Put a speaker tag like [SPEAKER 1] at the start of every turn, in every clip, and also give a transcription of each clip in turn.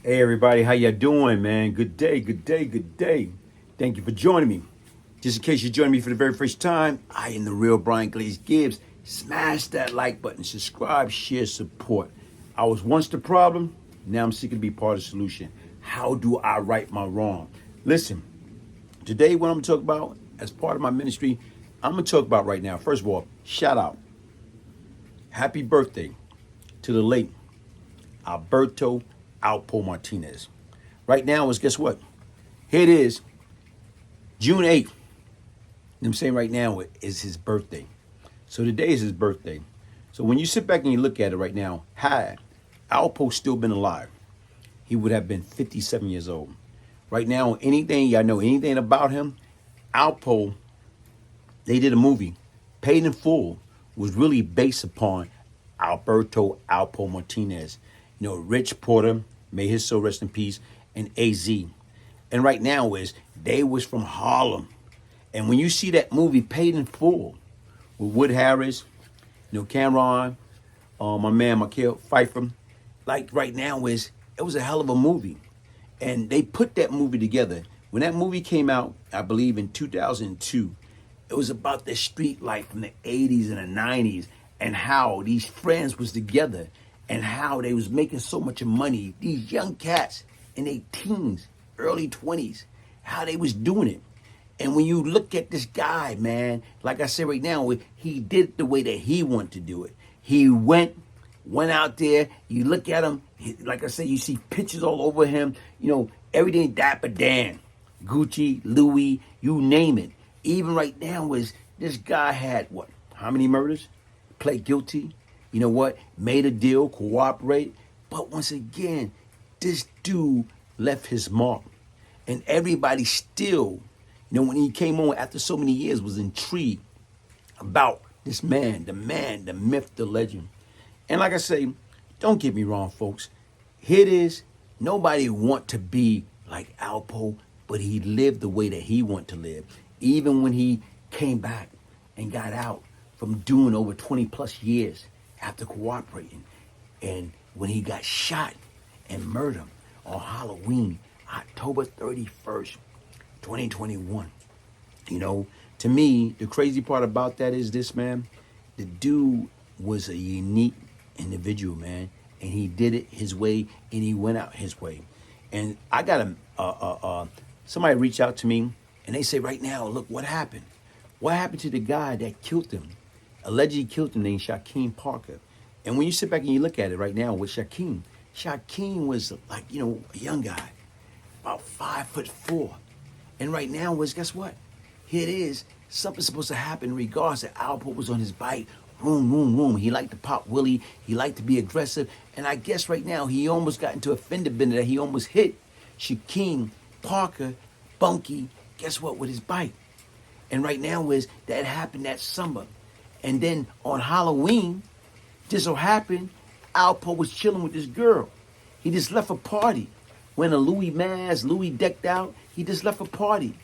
[SPEAKER 1] Hey everybody, how you doing, man? Good day, good day, good day. Thank you for joining me. Just in case you're joining me for the very first time, I am the real Brian Glaze Gibbs. Smash that like button, subscribe, share, support. I was once the problem, now I'm seeking to be part of the solution. How do I right my wrong? Listen, today what I'm gonna talk about as part of my ministry, I'm gonna talk about right now. First of all, shout out. Happy birthday to the late Alberto Martinez. Right now is, guess what? Here it is, June 8th. You know what I'm saying? Right now is his birthday. So today is his birthday. So when you sit back and you look at it right now, had Alpo still been alive, he would have been 57 years old. Right now, anything y'all know, anything about him, Alpo, they did a movie, Paid in Full, was really based upon Alberto Alpo Martinez. You know, Rich Porter, may his soul rest in peace, and AZ. And right now is, they was from Harlem. And when you see that movie Paid in Full with Wood Harris, you know, Cameron, my man Michael Pfeiffer, like right now is, it was a hell of a movie. And they put that movie together. When that movie came out, I believe in 2002, it was about the street life from the 80s and the 90s and how these friends was together and how they was making so much money. These young cats in their teens, early 20s, how they was doing it. And when you look at this guy, man, like I said right now, he did it the way that he wanted to do it. He went out there, you look at him, like I said, you see pictures all over him, you know, everything Dapper Dan, Gucci, Louis, you name it. Even right now is, this guy had what, how many murders? Pled guilty, you know what, made a deal, cooperate. But once again, this dude left his mark. And everybody still, you know, when he came on after so many years, was intrigued about this man, the myth, the legend. And like I say, don't get me wrong, folks. Here it is. Nobody want to be like Alpo, but he lived the way that he wanted to live. Even when he came back and got out from doing over 20 plus years after cooperating. And when he got shot and murdered on Halloween, October 31st, 2021. You know, to me, the crazy part about that is this, man. The dude was a unique individual, man. And he did it his way and he went out his way. And I got somebody reach out to me and they say right now, look, what happened? What happened to the guy that killed him? Allegedly killed him, named Shaquem Parker. And when you sit back and you look at it right now with Shaquem was like, you know, a young guy, about 5'4". And right now was, guess what? Here it is. Something's supposed to happen in regards to Alpo was on his bike. Room. He liked to pop Willie. He liked to be aggressive. And I guess right now he almost got into a fender bender that he almost hit Shaquem Parker, Bunky, guess what, with his bike. And right now is, that happened that summer. And then on Halloween, just so happened, Alpo was chilling with this girl. He just left a party. When a Louis mask, Louis decked out, he just left a party.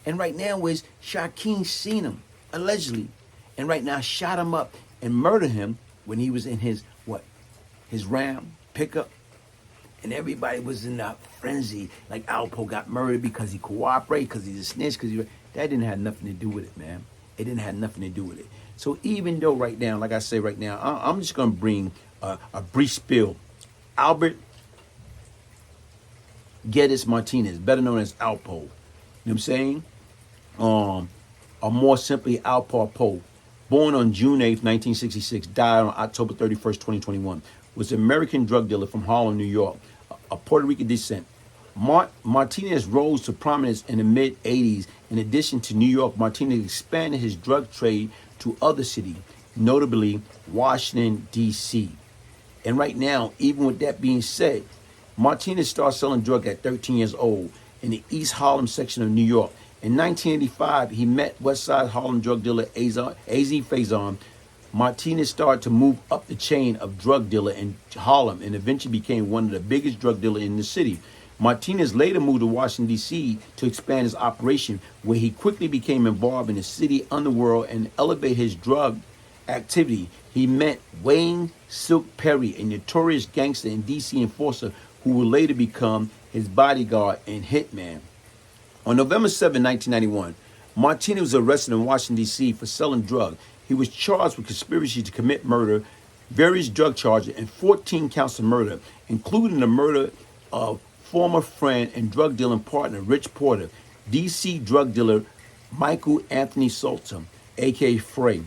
[SPEAKER 1] And right now is, Shaquem seen him, allegedly. And right now shot him up and murdered him when he was in his, what? His Ram pickup. And everybody was in a frenzy. Like Alpo got murdered because he cooperated, because he's a snitch, that didn't have nothing to do with it, man. It didn't have nothing to do with it. So even though right now, like I say right now, I'm just going to bring a brief spill. Albert Geddes Martinez, better known as Alpo. You know what I'm saying? Or more simply, Alpo, born on June 8th, 1966, died on October 31st, 2021, was an American drug dealer from Harlem, New York, of Puerto Rican descent. Martinez rose to prominence in the mid-'80s. In addition to New York, Martinez expanded his drug trade to other cities, notably Washington, D.C. And right now, even with that being said, Martinez started selling drugs at 13 years old in the East Harlem section of New York. In 1985, he met West Side Harlem drug dealer AZ Faison. Martinez started to move up the chain of drug dealer in Harlem and eventually became one of the biggest drug dealers in the city. Martinez later moved to Washington, D.C. to expand his operation, where he quickly became involved in the city underworld and elevated his drug activity. He met Wayne Silk Perry, a notorious gangster and D.C. enforcer who would later become his bodyguard and hitman. On November 7, 1991, Martinez was arrested in Washington, D.C. for selling drugs. He was charged with conspiracy to commit murder, various drug charges, and 14 counts of murder, including the murder of former friend and drug dealing partner Rich Porter, D.C. drug dealer Michael Anthony Salter, a.k.a. Frey.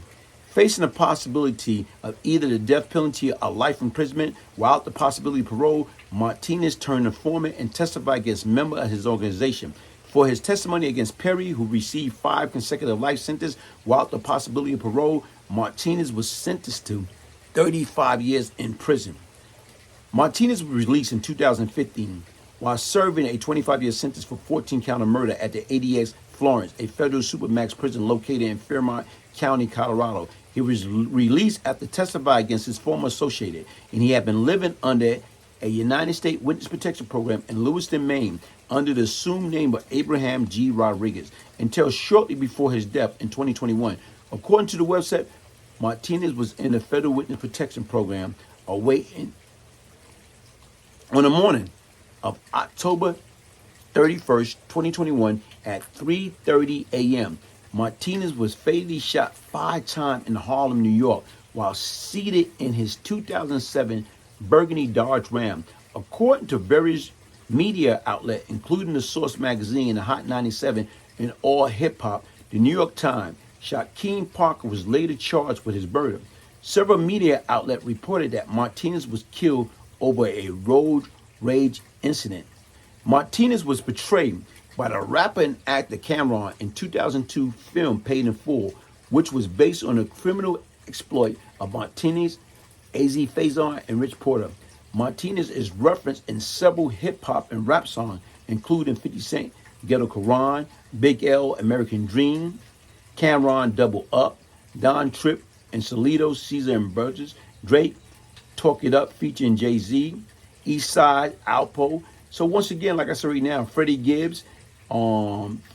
[SPEAKER 1] Facing the possibility of either the death penalty or life imprisonment without the possibility of parole, Martinez turned informant and testified against members of his organization. For his testimony against Perry, who received 5 consecutive life sentences without the possibility of parole, Martinez was sentenced to 35 years in prison. Martinez was released in 2015 while serving a 25-year sentence for 14-count of murder at the ADX Florence, a federal supermax prison located in Fairmont County, Colorado. He was released after testifying against his former associate, and he had been living under a United States Witness Protection Program in Lewiston, Maine, under the assumed name of Abraham G. Rodriguez, until shortly before his death in 2021. According to the website, Martinez was in the Federal Witness Protection Program awaiting on the morning of October 31st, 2021 at 3:30 a.m. Martinez was fatally shot 5 times in Harlem, New York, while seated in his 2007 Burgundy Dodge Ram. According to various media outlets, including the Source magazine and Hot 97 and All Hip Hop, the New York Times, Shaquem Parker was later charged with his murder. Several media outlets reported that Martinez was killed over a road rage incident. Martinez was portrayed by the rapper and actor Cameron in 2002 film Paid in Full, which was based on a criminal exploit of Martinez, AZ Faison, and Rich Porter. Martinez is referenced in several hip-hop and rap songs, including 50 Cent, Ghetto Quran, Big L, American Dream, Cameron, Double Up, Don Tripp and Solido, Caesar and Burgess, Drake, Talk It Up featuring Jay-Z, Eastside, Alpo. So once again, like I said right now, Freddie Gibbs,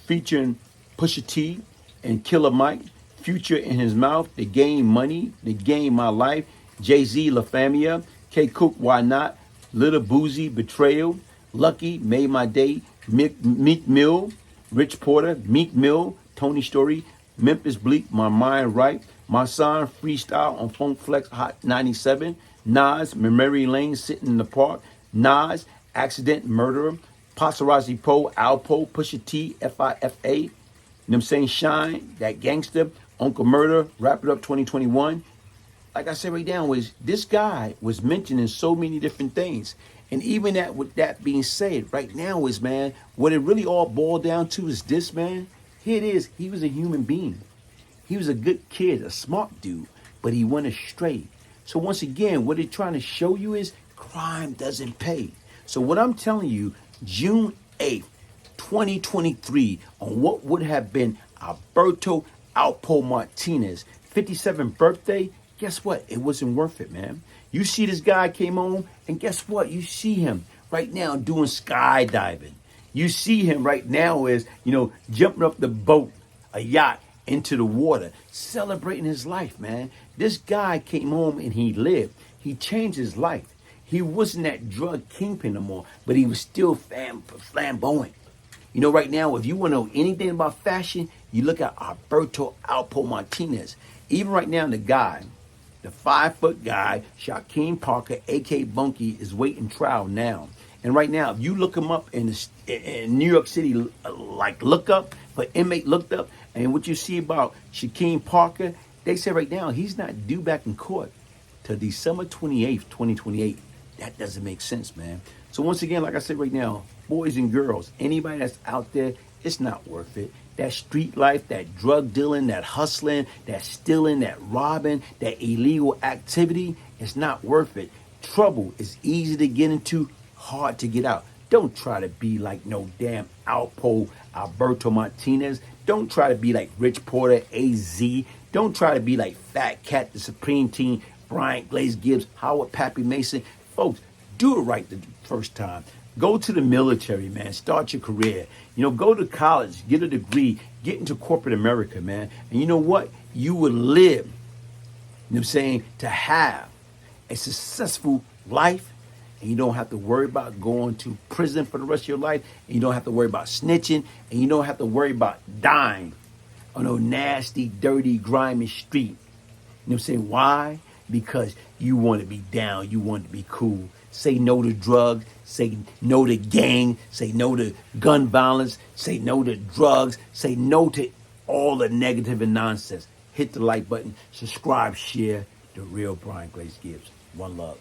[SPEAKER 1] featuring Pusha T and Killer Mike, Future in His Mouth, The Game Money, The Game My Life, Jay-Z, La Famia, K. Cook, Why Not, Little Boozy, Betrayal, Lucky, Made My Day, Meek Mill, Rich Porter, Meek Mill, Tony Story, Memphis Bleak, My Mind Right, My Son, Freestyle on Funk Flex Hot 97, Nas, Memory Lane, Sitting in the Park, Nas, Accident, Murderer, Paparazzi Poe, Alpo, Pusha T, FIFA, you know what I'm saying, Shine, That Gangster, Uncle Murder, Wrap It Up 2021. Like I said right now, was this guy was mentioned in so many different things. And even that, with that being said, right now is, man, what it really all boiled down to is this, man. Here it is. He was a human being. He was a good kid, a smart dude, but he went astray. So once again, what they're trying to show you is crime doesn't pay. So what I'm telling you, June 8th, 2023, on what would have been Alberto Alpo Martinez 57th birthday, guess what? It wasn't worth it, man. You see this guy came home, and guess what? You see him right now doing skydiving. You see him right now is, jumping up the boat, a yacht, into the water, celebrating his life, man. This guy came home and he lived. He changed his life. He wasn't that drug kingpin no more, but he was still flamboyant. Right now, if you want to know anything about fashion, you look at Alberto Alpo Martinez. Even right now, the 5-foot guy, Shaquem Parker, a.k.a. Bunky, is waiting trial now. And right now, if you look him up in New York City, look up for inmate looked up, and what you see about Shaquem Parker, they say right now he's not due back in court till December 28th, 2028. That doesn't make sense, man. So once again, like I said right now, boys and girls, anybody that's out there, it's not worth it. That street life, that drug dealing, that hustling, that stealing, that robbing, that illegal activity, it's not worth it. Trouble is easy to get into, hard to get out. Don't try to be like no damn Alberto Martinez. Don't try to be like Rich Porter, AZ. Don't try to be like Fat Cat, the Supreme Team, Bryant, Glaze, Gibbs, Howard, Pappy Mason. Folks, do it right the first time. Go to the military, man. Start your career. Go to college, get a degree, get into corporate America, man. And you know what? You will live, to have a successful life and you don't have to worry about going to prison for the rest of your life, and you don't have to worry about snitching, and you don't have to worry about dying on a nasty, dirty, grimy street. You know what I'm saying? Why? Because you want to be down. You want to be cool. Say no to drugs. Say no to gang. Say no to gun violence. Say no to drugs. Say no to all the negative and nonsense. Hit the like button. Subscribe, share. The real Brian Glaze Gibbs. One love.